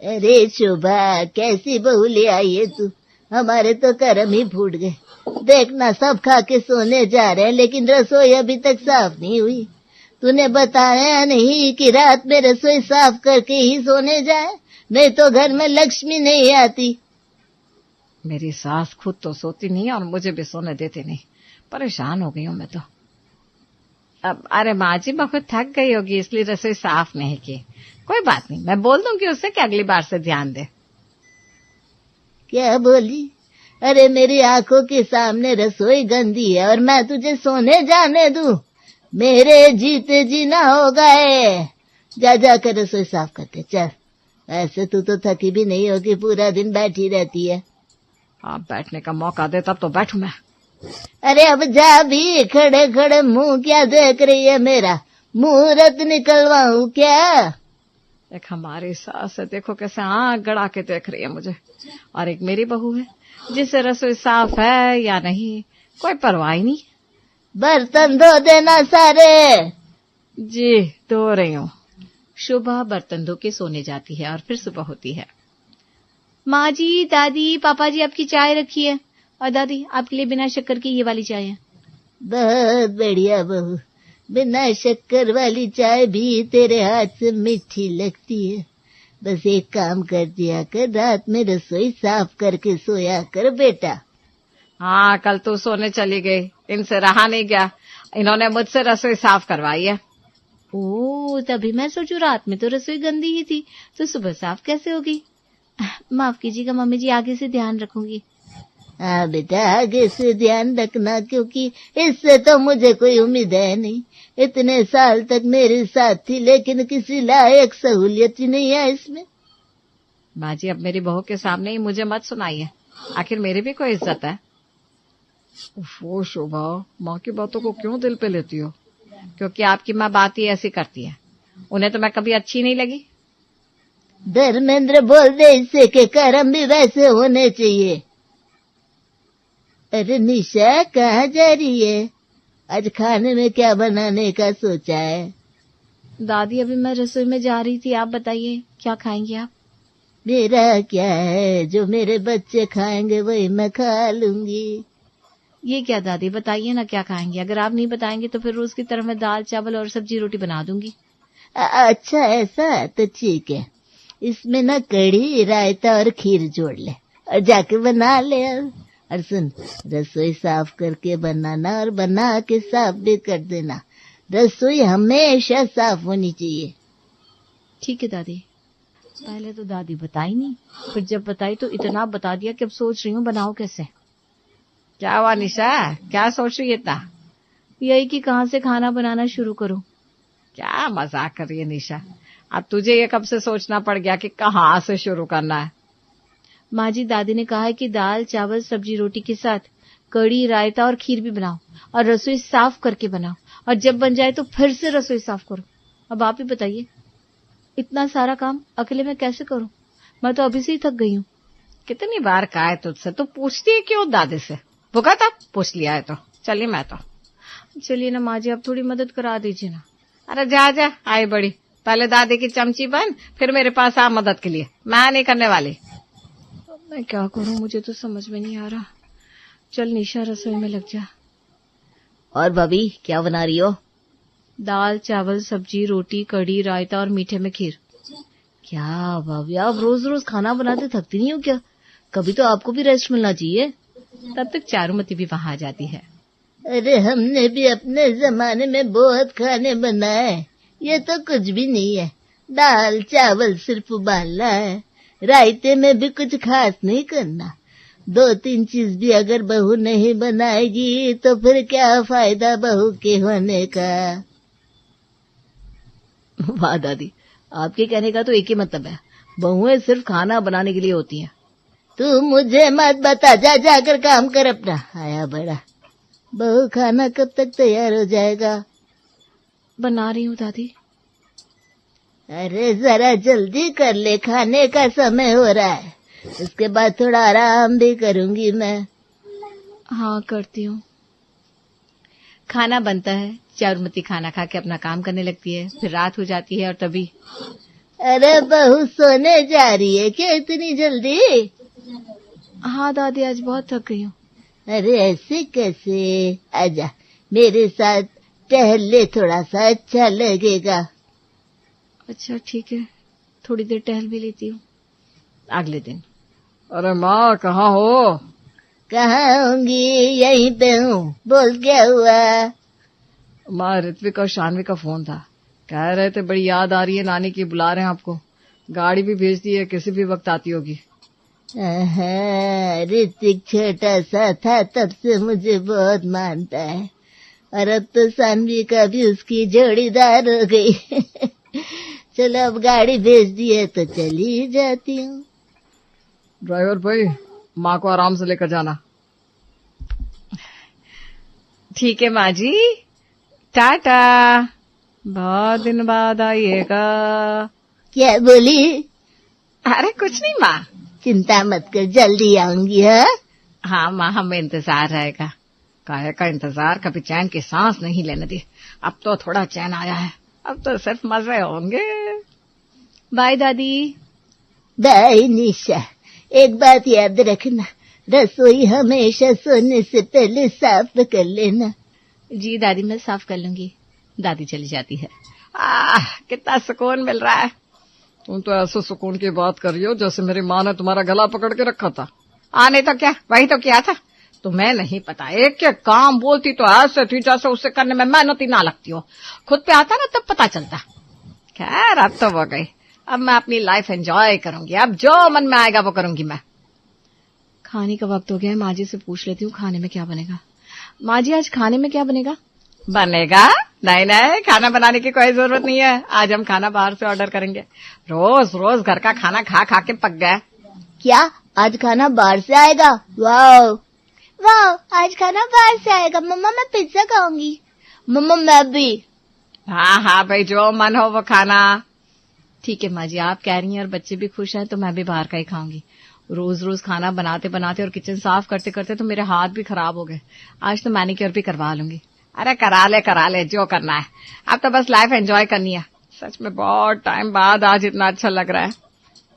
अरे शोभा, कैसी बहू ले आई है तू। हमारे तो कर्म ही फूट गए। देखना, सब खा के सोने जा रहे हैं, लेकिन रसोई अभी तक साफ नहीं हुई। तूने बताया नहीं कि रात में रसोई साफ करके ही सोने जाए, नहीं तो घर में लक्ष्मी नहीं आती। मेरी सास खुद तो सोती नहीं और मुझे भी सोने देती नहीं। परेशान हो गई हूँ मैं तो। अब अरे माँ जी, बहुत थक गई होगी इसलिए रसोई साफ नहीं की। कोई बात नहीं, मैं बोल दूंगी उससे कि अगली बार से ध्यान दे। क्या बोली? अरे मेरी आंखों के सामने रसोई गंदी है और मैं तुझे सोने जाने दूं? मेरे जीते जी ना हो गए। जा जाकर रसोई साफ करके चल। ऐसे तू तो थकी भी नहीं होगी, पूरा दिन बैठी रहती है। आप बैठने का मौका दे तब तो बैठूं मैं। अरे अब जा भी। खड़े खड़े मुंह क्या देख रही है मेरा? मुहूर्त निकलवाऊं क्या? एक हमारी सास है, देखो कैसे आंख गड़ा के देख रही है मुझे। और एक मेरी बहू है जिसे रसोई साफ है या नहीं कोई परवाह ही नहीं। बर्तन धो देना सारे। जी धो रही हूँ। शोभा बर्तन धो के सोने जाती है और फिर सुबह होती है। माँ जी, दादी, पापा जी, आपकी चाय रखी है। और दादी, आपके लिए बिना शक्कर की ये वाली चाय है। बहुत बढ़िया बहू। बिना शक्कर वाली चाय भी तेरे हाथ से मीठी लगती है। बस एक काम कर दिया कर, रात में रसोई साफ करके सोया कर बेटा। हाँ, कल तो सोने चली गई, इनसे रहा नहीं गया। इन्होंने मुझसे रसोई साफ करवाई है। ओह, तभी मैं सोचू रात में तो रसोई गंदी ही थी, तो सुबह साफ कैसे होगी। माफ कीजिएगा मम्मी जी, आगे से ध्यान रखूंगी। हाँ बेटा, आगे से ध्यान रखना, क्योंकि इससे तो मुझे कोई उम्मीद है नहीं। इतने साल तक मेरे साथ थी, लेकिन किसी लायक सहूलियत ही नहीं है इसमें। माँ जी, अब मेरी बहू के सामने ही मुझे मत सुनाइए, आखिर मेरी भी कोई इज्जत है। वो शोभा, माँ की बातों को क्यों दिल पे लेती हो? क्योंकि आपकी माँ बात ही ऐसी करती है। उन्हें तो मैं कभी अच्छी नहीं लगी। धर्मेंद्र बोल दे इससे के कर्म भी वैसे होने चाहिए। अरे निशा, कहाँ जा रही है? आज खाने में क्या बनाने का सोचा है? दादी, अभी मैं रसोई में जा रही थी, आप बताइए क्या खाएंगे आप? मेरा क्या है, जो मेरे बच्चे खाएंगे वही मैं खा लूंगी। ये क्या दादी, बताइए ना क्या खाएंगे। अगर आप नहीं बताएंगे तो फिर रोज की तरह मैं दाल चावल और सब्जी रोटी बना दूंगी। अच्छा ऐसा तो ठीक है। इसमें ना कढ़ी, रायता और खीर जोड़ ले और जाके बना ले। और सुन, रसोई साफ करके बनाना और बना के साफ भी कर देना। रसोई हमेशा साफ होनी चाहिए। ठीक है दादी। पहले तो दादी बताई नहीं, फिर जब बताई तो इतना बता दिया कि अब सोच रही हूँ बनाओ कैसे। क्या हुआ निशा, क्या सोच रही है इतना? यही कि कहाँ से खाना बनाना शुरू करूँ। क्या मजाक कर रही है निशा? अब तुझे ये कब से सोचना पड़ गया कि कहाँ से शुरू करना है? माँ जी, दादी ने कहा है कि दाल चावल सब्जी रोटी के साथ कढ़ी, रायता और खीर भी बनाओ और रसोई साफ करके बनाओ, और जब बन जाए तो फिर से रसोई साफ करो। अब आप ही बताइए, इतना सारा काम अकेले मैं कैसे करूं? मैं तो अभी से ही थक गई हूँ। कितनी बार कहा है तुझसे, तो पूछती है क्यों दादी से? भूखा था, पूछ लिया है तो चलिए मैं तो। चलिए ना माँ जी, आप थोड़ी मदद करा दीजिए ना। अरे जा जा, आई बड़ी, पहले दादी की चमची बन, फिर मेरे पास आ मदद के लिए। मैं नहीं करने वाली। अब मैं क्या करूं, मुझे तो समझ में नहीं आ रहा। चल निशा, रसोई में लग जा। और भाभी, क्या बना रही हो? दाल चावल सब्जी रोटी कढ़ी रायता और मीठे में खीर। क्या भाभी, आप रोज रोज खाना बनाते थकती नहीं हो क्या? कभी तो आपको भी रेस्ट मिलना चाहिए। तब तक चारूमती भी वहां आ जाती है। अरे हमने भी अपने जमाने में बहुत खाने बनाए, ये तो कुछ भी नहीं है। दाल चावल सिर्फ उबालना है, रायते में भी कुछ खास नहीं करना। 2-3 चीज भी अगर बहू नहीं बनाएगी तो फिर क्या फायदा बहू के होने का। वाह दादी, आपके कहने का तो एक ही मतलब है, बहुएं सिर्फ खाना बनाने के लिए होती हैं। तू मुझे मत बता, जा जाकर काम कर अपना। आया बड़ा, बहू खाना कब तक तैयार हो जाएगा? बना रही हूँ दादी। अरे जरा जल्दी कर ले, खाने का समय हो रहा है। उसके बाद थोड़ा आराम भी करूंगी मैं। हाँ करती हूँ। खाना बनता है, चारूमती खाना खा के अपना काम करने लगती है, फिर रात हो जाती है और तभी अरे बहू सोने जा रही है क्या इतनी जल्दी? हाँ दादी, आज बहुत थक गई हूँ। अरे ऐसे कैसे? आजा मेरे साथ टहल ले, थोड़ा सा अच्छा लगेगा। अच्छा ठीक है, थोड़ी देर टहल भी लेती हूँ। अगले दिन, अरे माँ कहाँ हो? कहाँ होंगी, यहीं पे हूँ। बोल क्या हुआ? माँ ऋत्विक और शानवी का फोन था, कह रहे थे बड़ी याद आ रही है नानी की, बुला रहे हैं आपको। गाड़ी भी भेज दी है, किसी भी वक्त आती होगी। ऋतिक छोटा सा था तब से मुझे बहुत मानता है, और अब तो शानवी का भी उसकी जोड़ीदार हो गई। चलो अब गाड़ी भेज दी है तो चली जाती हूँ। ड्राइवर भाई, माँ को आराम से लेकर जाना। ठीक है माँ जी, टाटा, बहुत दिन बाद आइएगा। क्या बोली? अरे कुछ नहीं माँ। चिंता मत कर, जल्दी आऊंगी। हाँ माँ, हमें इंतजार रहेगा। काहे का इंतजार, कभी चैन की सांस नहीं लेने दी। अब तो थोड़ा चैन आया है, अब तो सिर्फ मजे होंगे। बाय दादी। बाय निशा। एक बात याद रखना, रसोई हमेशा सोने से पहले साफ कर लेना। जी दादी, मैं साफ कर लूंगी। दादी चली जाती है। कितना सुकून मिल रहा है। तुम तो ऐसे सुकून की बात कर रही हो जैसे मेरी माँ ने तुम्हारा गला पकड़ के रखा था। नहीं तो क्या, वही तो किया था। तुम्हें नहीं पता, एक एक काम बोलती तो ऐसे थी जैसे उससे करने में मेहनत ही ना लगती हो। खुद पे आता ना तब पता चलता। खैर अब तो वो गई, अब मैं अपनी लाइफ एंजॉय करूंगी। अब जो मन में आएगा वो करूंगी मैं। खाने का वक्त हो गया है, माँ जी से पूछ लेती हूँ खाने में क्या बनेगा। माँ जी, आज खाने में क्या बनेगा? बनेगा? नहीं, खाना बनाने की कोई जरूरत नहीं है। आज हम खाना बाहर से ऑर्डर करेंगे। रोज रोज घर का खाना खा खा के पक गए। क्या आज खाना बाहर से आएगा? वाह वाह, आज खाना बाहर से आएगा। मम्मा मैं पिज्जा खाऊंगी। मम्मा मैं भी। हाँ भाई, जो मन हो वो खाना। ठीक है माँ जी, आप कह रही हैं और बच्चे भी खुश हैं तो मैं भी बाहर का ही खाऊंगी। रोज रोज खाना बनाते बनाते और किचन साफ करते करते तो मेरे हाथ भी खराब हो गए। आज तो मैनिक्योर भी करवा लूंगी। अरे करा ले, जो करना है। अब तो बस लाइफ एंजॉय करनी है। सच में बहुत टाइम बाद आज इतना अच्छा लग रहा है।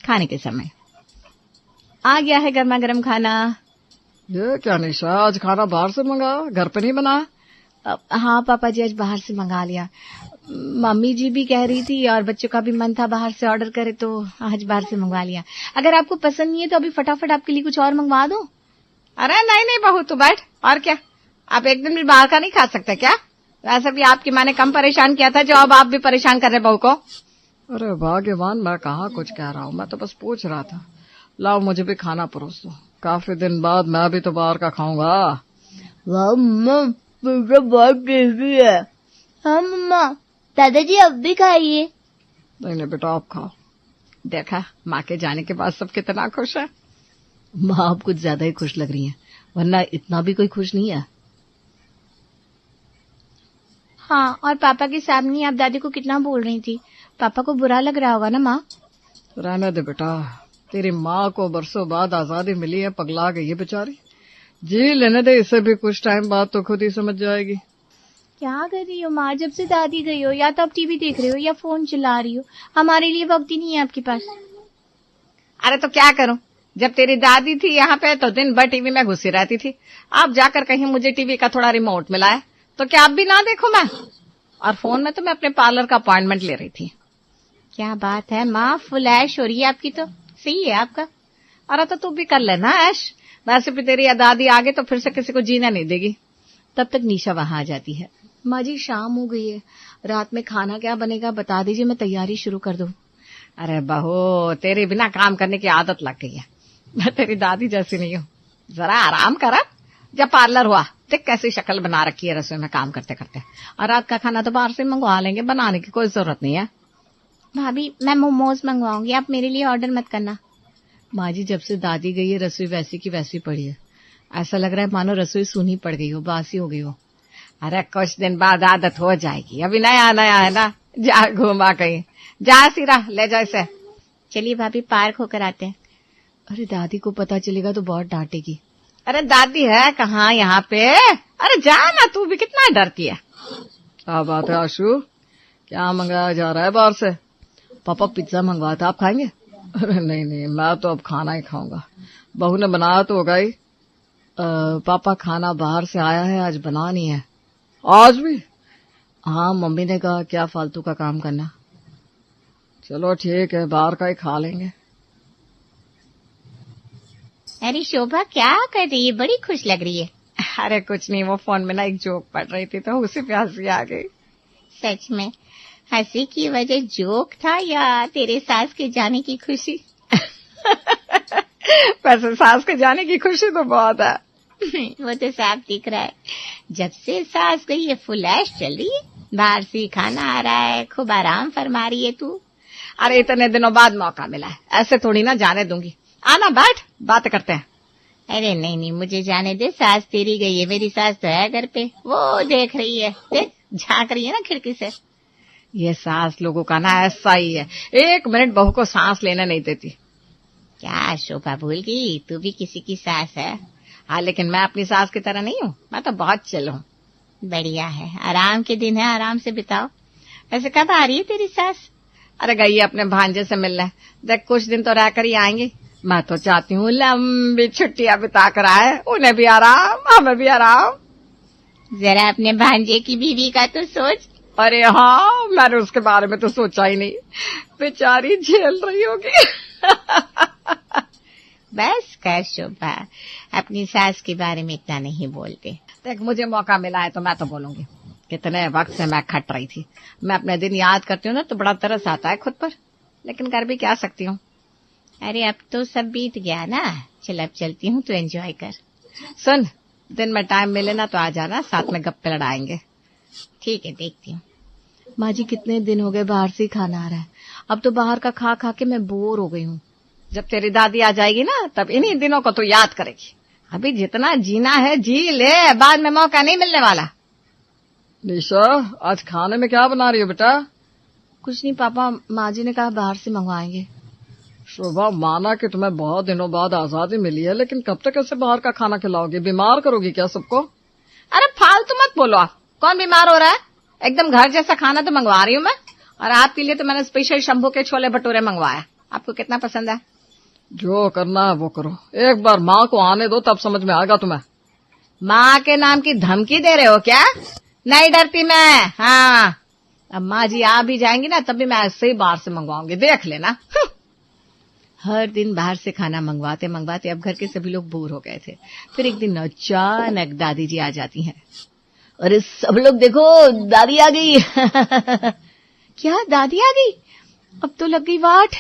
खाने के समय आ गया है गर्मा गर्म खाना। ये क्या निशा, आज खाना बाहर से मंगाया, घर पे नहीं बनाया? हाँ पापा जी, आज बाहर से मंगा लिया। मम्मी जी भी कह रही थी और बच्चों का भी मन था बाहर से ऑर्डर करे तो आज बाहर से मंगवा लिया। अगर आपको पसंद नहीं है तो अभी फटाफट आपके लिए कुछ और मंगवा दूं? अरे नहीं बहू, तू बैठ। और क्या, आप एक दिन भी बाहर का नहीं खा सकते क्या? वैसे भी आपकी माँ ने कम परेशान किया था जो अब आप भी परेशान कर रहे बहू को। अरे भाग्यवान, मैं कहाँ कुछ कह रहा हूँ, मैं तो बस पूछ रहा था। लाओ मुझे भी खाना परोस दो, काफी दिन बाद मैं भी तो बाहर का खाऊंगा। वाह मम्मा, पिज्जा बहुत टेस्टी है। हाँ मम्मा, दादाजी अब भी खाइए। नहीं बेटा, आप खाओ। देखा, माँ के जाने के बाद सब कितना खुश है। माँ आप कुछ ज्यादा ही खुश लग रही हैं, वरना इतना भी कोई खुश नहीं है। हाँ, और पापा के सामने आप दादी को कितना बोल रही थी, पापा को बुरा लग रहा होगा ना माँ? रहने दे बेटा, तेरी माँ को बरसों बाद आजादी मिली है, पगला गई है बेचारी। जी लेने दे, इसे भी कुछ टाइम बाद तो खुद ही समझ जाएगी। क्या कर रही हो माँ, जब से दादी गई हो या तो आप टीवी देख रहे हो या फोन चला रही हो, हमारे लिए वक्त ही नहीं है आपके पास। अरे तो क्या करूं, जब तेरी दादी थी यहाँ पे तो दिन भर टीवी में घुसी रहती थी। अब जाकर कहीं मुझे टीवी का थोड़ा रिमोट मिला है तो क्या अब भी ना देखूं मैं? और फोन में तो मैं अपने पार्लर का अपॉइंटमेंट ले रही थी। क्या बात है माँ, फुल ऐश हो रही है आपकी तो। सही है आपका। अरे तो तू भी कर लेना ऐश, वैसे भी तेरी दादी आगे तो फिर से किसी को जीना नहीं देगी। तब तक निशा वहां आ जाती है। माँ जी शाम हो गई है, रात में खाना क्या बनेगा बता दीजिए, मैं तैयारी शुरू कर दूं। अरे बहू, तेरे बिना काम करने की आदत लग गई है। मैं तेरी दादी जैसी नहीं हूँ, जरा आराम कर। जब पार्लर हुआ देख कैसी शक्ल बना रखी है रसोई में काम करते करते। और रात का खाना तो बाहर से मंगवा लेंगे, बनाने की कोई जरूरत नहीं है। भाभी मैं मोमोज मंगवाऊंगी, आप मेरे लिए ऑर्डर मत करना। माँ जी जब से दादी गई है रसोई वैसी की वैसी पड़ी है, ऐसा लग रहा है मानो रसोई सूनी पड़ गई हो, बासी हो गई हो। अरे कुछ दिन बाद आदत हो जाएगी, अभी नया नया है ना। जा घूमा कहीं, जा सीरा ले जा इसे। चलिए भाभी पार्क होकर आते हैं। अरे दादी को पता चलेगा तो बहुत डांटेगी। अरे दादी है कहाँ यहाँ पे, अरे जा ना, तू भी कितना डरती है। क्या बात है आशु, क्या मंगाया जा रहा है बाहर से? पापा पिज्जा मंगवाया था, आप खाएंगे? अरे नहीं नहीं, मैं तो अब खाना ही खाऊंगा। बहू ने बनाया तो होगा ही। पापा खाना बाहर से आया है, आज बना नहीं है। आज भी? हाँ, मम्मी ने कहा क्या फालतू का काम करना। चलो ठीक है, बाहर का ही खा लेंगे। अरे शोभा क्या कर रही है, बड़ी खुश लग रही है। अरे कुछ नहीं, वो फोन में ना एक जोक पढ़ रही थी तो उसी पे हंसी आ गई। सच में हंसी की वजह जोक था या तेरे सास के जाने की खुशी? वैसे सास के जाने की खुशी तो बहुत है। वो तो साफ दिख रहा है, जब से सास गई है फुल ऐश चल रही है, बाहर से खाना आ रहा है, खूब आराम फरमा रही है तू। अरे इतने दिनों बाद मौका मिला है, ऐसे थोड़ी ना जाने दूंगी। आना बैठ, बात करते हैं। अरे नहीं नहीं, मुझे जाने दे, सास तेरी गई है, मेरी सास तो है घर पे, वो देख रही है, देख झांक रही है ना खिड़की से। ये सास लोगों का ना ऐसा ही है, एक मिनट बहू को सांस लेने नहीं देती। क्या शोभा भूल गई, तू भी किसी की सास है। हाँ, लेकिन मैं अपनी सास की तरह नहीं हूँ, मैं तो बहुत चिल हूँ। बढ़िया है, आराम के दिन है, आराम से बिताओ। वैसे कब आ रही है तेरी सास? अरे गई है अपने भांजे से मिलने, देख कुछ दिन तो रह कर ही आएंगे। मैं तो चाहती हूँ लंबी छुट्टियां बिता कर आए, उन्हें भी आराम, हमें भी आराम। जरा अपने भांजे की बीवी का तो सोच। अरे हाँ, मैंने उसके बारे में तो सोचा ही नहीं, बेचारी झेल रही होगी। बस कर शोभा, अपनी सास के बारे में इतना नहीं बोलते। देख मुझे मौका मिला है तो मैं तो बोलूंगी। कितने वक्त से मैं खट रही थी, मैं अपने दिन याद करती हूँ ना तो बड़ा तरस आता है खुद पर, लेकिन कर भी क्या सकती हूँ। अरे अब तो सब बीत गया ना, चल अब चलती हूँ, तो एंजॉय कर। सुन, दिन में टाइम मिले ना तो आ जाना, साथ में गप्पे लड़ाएंगे। ठीक है, देखती हूँ। माँ जी कितने दिन हो गए बाहर से खाना आ रहा है, अब तो बाहर का खा खा के मैं बोर हो गई हूँ। जब तेरी दादी आ जाएगी ना तब इन्हीं दिनों को तो याद करेगी। अभी जितना जीना है जी ले, बाद में मौका नहीं मिलने वाला। निशा, आज खाने में क्या बना रही हो बेटा? कुछ नहीं पापा, माँ जी ने कहा बाहर से मंगवाएंगे। शोभा, माना कि तुम्हें बहुत दिनों बाद आजादी मिली है, लेकिन कब तक ऐसे बाहर का खाना खिलाओगी? बीमार करोगी क्या सबको? अरे फालतू मत बोलो, आप कौन बीमार हो रहा है? एकदम घर जैसा खाना तो मंगवा रही हूँ मैं, और आपके लिए तो मैंने स्पेशल शंभू के छोले भटूरे मंगवाया। आपको कितना पसंद है? जो करना है वो करो, एक बार माँ को आने दो तब समझ में आएगा तुम्हें। माँ के नाम की धमकी दे रहे हो क्या? नहीं डरती मैं। हाँ, अब माँ जी आ भी जाएंगी ना तब भी मैं ऐसे ही बाहर से मंगवाऊंगी, देख लेना। हर दिन बाहर से खाना मंगवाते मंगवाते अब घर के सभी लोग बोर हो गए थे। फिर एक दिन अचानक दादी जी आ जाती हैं। अरे सब लोग देखो, दादी आ गई। क्या दादी आ गई? अब तो लग गई वाट।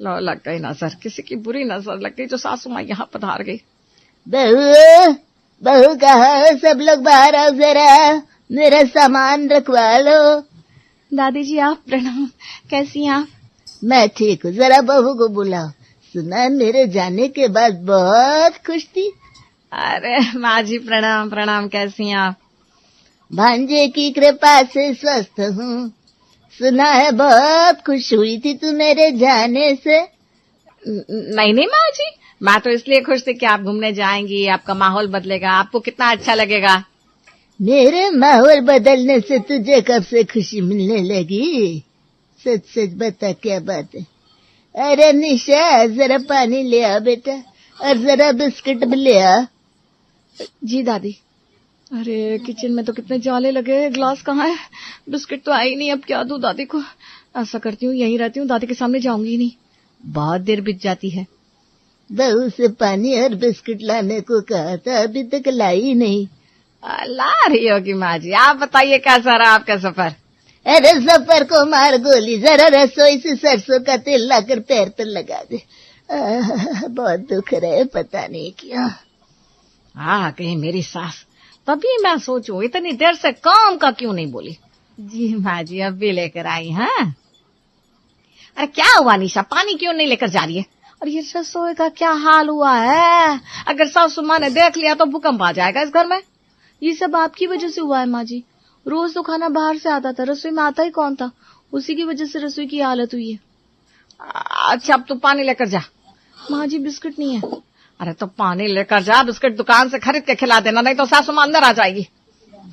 लो, लग गई नजर, किसी की बुरी नजर लग गई जो सासू माँ यहाँ पधार गई। बहू, बहू कहा, सब लोग बाहर आओ जरा, मेरा सामान रखवा लो। दादी जी आप प्रणाम, कैसी हैं आप? मैं ठीक हूँ, जरा बहू को बुलाओ। सुना मेरे जाने के बाद बहुत खुश थी। अरे माँ जी प्रणाम प्रणाम, कैसी हैं आप? भांजे की कृपा से स्वस्थ हूँ। सुना है बहुत खुश हुई थी तू मेरे जाने से। नहीं नहीं माँ जी, मैं तो इसलिए खुश थी कि आप घूमने जाएंगी, आपका माहौल बदलेगा, आपको कितना अच्छा लगेगा। मेरे माहौल बदलने से तुझे कब से खुशी मिलने लगी? सच सच बता क्या बात है? अरे निशा, जरा पानी ले आ बेटा, और जरा बिस्किट भी ले आ। जी दादी। अरे किचन में तो कितने जाले लगे, ग्लास कहाँ है? बिस्किट तो आई नहीं, अब क्या दूं दादी को? ऐसा करती हूँ यहीं रहती हूँ, दादी के सामने जाऊंगी नहीं। बहुत देर बीत जाती है। बहू से पानी और बिस्किट लाने को कहा था, अभी तक लाई नहीं। ला रही होगी माँ जी। आप बताइए कैसा रहा आपका सफर? अरे सफर को मार गोली, जरा रसोई से सरसों का तेल लाकर पैर पर लगा दे। बहुत दुख रहे, पता नहीं क्यों। हाँ, कहीं मेरी सास, तभी मैं सोचूं इतनी देर से काम का क्यों नहीं बोली। जी माँ जी, अब भी लेकर आई। हाँ, अरे क्या हुआ निशा, पानी क्यों नहीं लेकर जा रही है? और ये रसोई का क्या हाल हुआ है? अगर सासू माँ ने देख लिया तो भूकंप आ जाएगा इस घर में। ये सब आपकी वजह से हुआ है माँ जी। रोज तो खाना बाहर से आता था, रसोई में आता ही कौन था? उसी की वजह से रसोई की हालत हुई है। अच्छा, अब तू पानी लेकर जा। माँ जी बिस्किट नहीं है। अरे तो पानी लेकर जा, बिस्किट दुकान से खरीद के खिला देना, नहीं तो सासू माँ अंदर आ जाएगी।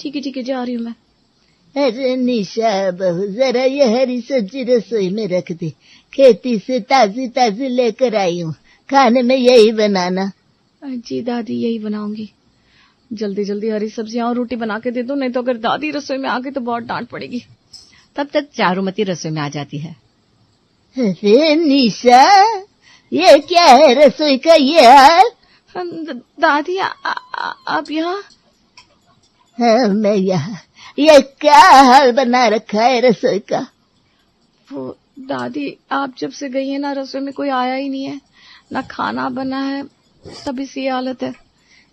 ठीक है जा रही हूँ मैं। अरे निशा बहू, जरा ये हरी सब्जी रसोई में रख दे, खेती से ताजी ताजी लेकर आई हूँ, खाने में यही बनाना। जी दादी, यही बनाऊंगी। जल्दी जल्दी हरी सब्जियां और रोटी बना के दे दो, नहीं तो अगर दादी रसोई में आ गई तो बहुत डांट पड़ेगी। तब तक चारुमती रसोई में आ जाती है। अरे निशा, ये क्या है रसोई का ये हाल? दादी आप यहाँ? हाँ, मैं यहाँ। ये क्या हाल बना रखा है रसोई का? वो दादी, आप जब से गई है ना, रसोई में कोई आया ही नहीं है, ना खाना बना है, तभी से ये हालत है।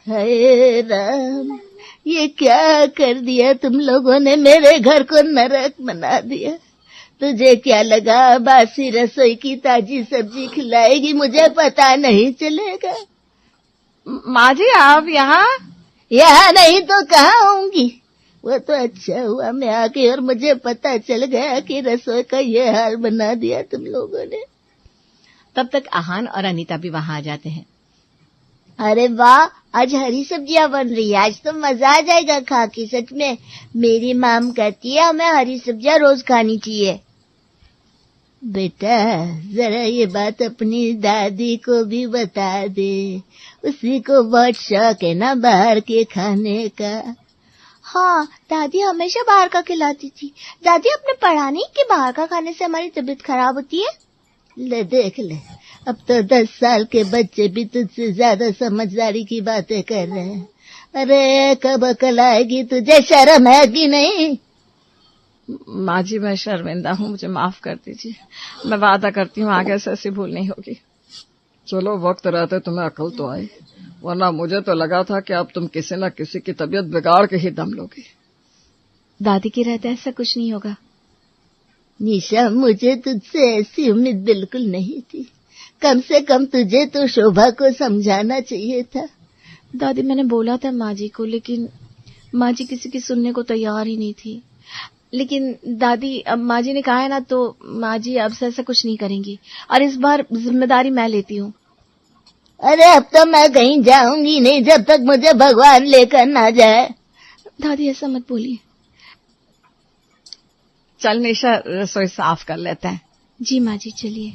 हाय राम, ये क्या कर दिया तुम लोगों ने, मेरे घर को नरक बना दिया। तुझे क्या लगा बासी रसोई की ताजी सब्जी खिलाएगी, मुझे पता नहीं चलेगा? माँ जी, आप यहाँ? यहाँ नहीं तो कहाँ होंगी? वो तो अच्छा हुआ मैं आ गई और मुझे पता चल गया कि रसोई का ये हाल बना दिया तुम लोगों ने। तब तक आहान और अनीता भी वहां आ जाते हैं। अरे वाह, आज हरी सब्जियां बन रही है, आज तो मजा आ जाएगा खा के। सच में मेरी माम कहती है हमें हरी सब्जियां रोज खानी चाहिए। बेटा, जरा ये बात अपनी दादी को भी बता दे, उसी को बहुत शौक है ना बाहर के खाने का। हाँ, दादी हमेशा बाहर का खिलाती थी। दादी, आपने पढ़ा नहीं कि बाहर का खाने से हमारी तबीयत खराब होती है? ले देख ले, अब तो 10 साल के बच्चे भी तुझसे ज्यादा समझदारी की बातें कर रहे हैं। अरे कब अकल आएगी तुझे, शर्म है कि नहीं? माँ जी, मैं शर्मिंदा हूँ, मुझे माफ कर दीजिए। मैं वादा करती हूँ आगे से ऐसी भूल नहीं होगी। चलो, वक्त रहते तुम्हें अकल तो आई, वरना मुझे तो लगा था कि अब तुम किसी न किसी की तबीयत बिगाड़ के ही दम लोगी। दादी के रहते ऐसा कुछ नहीं होगा। निशा, मुझे तुझसे ऐसी उम्मीद बिल्कुल नहीं थी। कम से कम तुझे तो शोभा को समझाना चाहिए था। दादी, मैंने बोला था माँ जी को, लेकिन माँ जी किसी की सुनने को तैयार ही नहीं थी। लेकिन दादी, अब माँ जी ने कहा है ना, तो माँ जी अब से ऐसा कुछ नहीं करेंगी, और इस बार जिम्मेदारी मैं लेती हूँ। अरे अब तो मैं कहीं जाऊंगी नहीं जब तक मुझे भगवान लेकर ना जाए। दादी, ऐसा मत बोलिए। चल निशा, रसोई साफ कर लेते हैं। जी माँ जी, चलिए।